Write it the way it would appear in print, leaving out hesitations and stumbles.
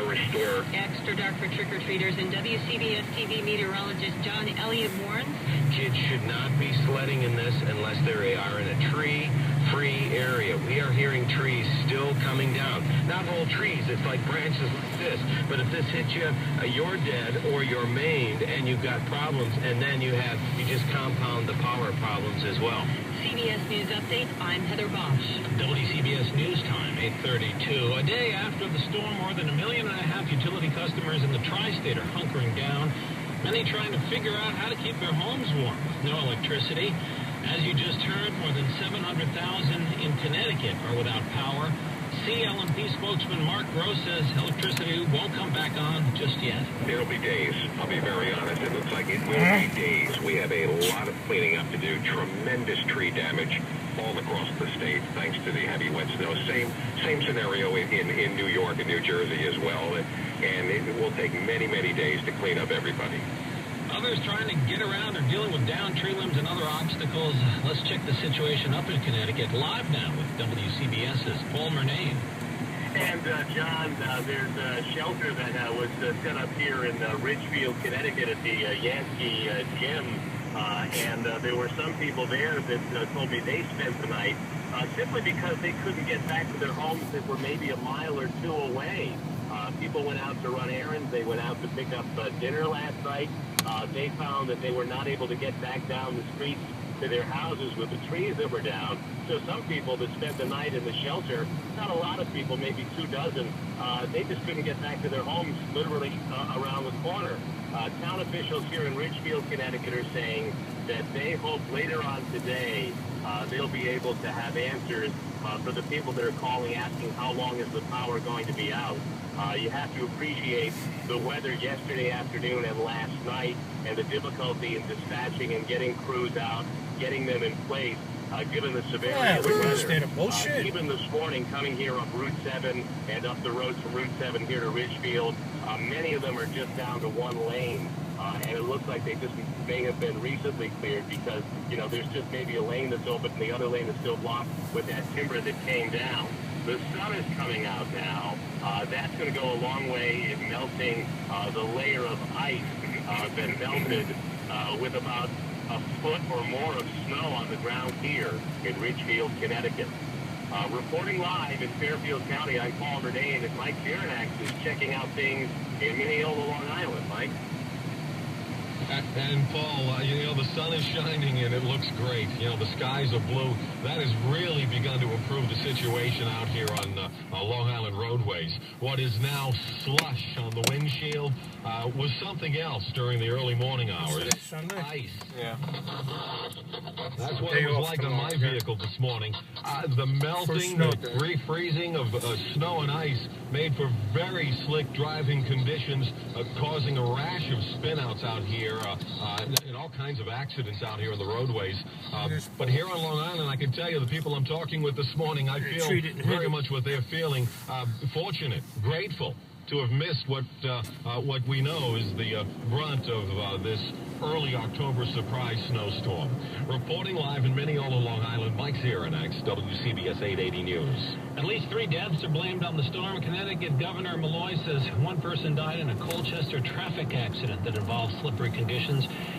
restore. Extra dark for trick-or-treaters, and WCBS TV meteorologist John Elliott warns Kids should not be sledding in this unless they are in a tree-free area. We are hearing trees still coming down. Not whole trees, it's like branches like this. But if this hits you, you're dead or you're maimed and you've got problems, and then you just compound the power problems as well. CBS News Update. I'm Heather Bosch. WCBS News Time, 8:32. A day after the storm, more than 1.5 million utility customers in the tri-state are hunkering down. Many trying to figure out how to keep their homes warm with no electricity. As you just heard, more than 700,000 in Connecticut are without power. CLMP spokesman Mark Gross says electricity won't come back on just yet. It'll be days. I'll be very honest. It looks like it will be days. We have a lot of cleaning up to do. Tremendous tree damage all across the state, thanks to the heavy wet snow. Same scenario in New York and New Jersey as well. And it will take many, many days to clean up everybody. Others trying to get around are dealing with downed tree limbs and other obstacles. Let's check the situation up in Connecticut live now with WCBS's Paul Murnane. And, John, there's a shelter that was set up here in Ridgefield, Connecticut at the Yankee Gym. And there were some people there that told me they spent the night simply because they couldn't get back to their homes that were maybe a mile or two away. People went out to run errands. They went out to pick up dinner last night. They found that they were not able to get back down the streets to their houses with the trees that were down. So some people that spent the night in the shelter, not a lot of people, maybe 24, they just couldn't get back to their homes literally around the corner. Town officials here in Ridgefield, Connecticut are saying that they hope later on today they'll be able to have answers for the people that are calling asking how long is the power going to be out. You have to appreciate the weather yesterday afternoon and last night and the difficulty in dispatching and getting crews out, getting them in place, given the severity of the weather. Even this morning, coming here up Route 7 and up the roads from Route 7 here to Ridgefield, many of them are just down to one lane. And it looks like they just may have been recently cleared because, there's just maybe a lane that's open and the other lane is still blocked with that timber that came down. The sun is coming out now. That's going to go a long way in melting the layer of ice that melted with about a foot or more of snow on the ground here in Ridgefield, Connecticut. Reporting live in Fairfield County, I'm Paul Murnane, and Mike Zeranax is checking out things in Mineola, Long Island. Mike? And Paul, the sun is shining and it looks great. The skies are blue. That has really begun to improve the situation out here on Long Island roadways. What is now slush on the windshield was something else during the early morning hours. Ice. Yeah. That's what it was like on my vehicle this morning. The melting, the refreezing of snow and ice made for very slick driving conditions, causing a rash of spinouts out here. And all kinds of accidents out here on the roadways. But here on Long Island, I can tell you, the people I'm talking with this morning, I feel very much what they're feeling. Fortunate, grateful to have missed what we know is the brunt of this early October surprise snowstorm. Reporting live in Mineola, Long Island, Mike Zeranax, WCBS 880 News. At least 3 deaths are blamed on the storm. Connecticut Governor Malloy says one person died in a Colchester traffic accident that involved slippery conditions.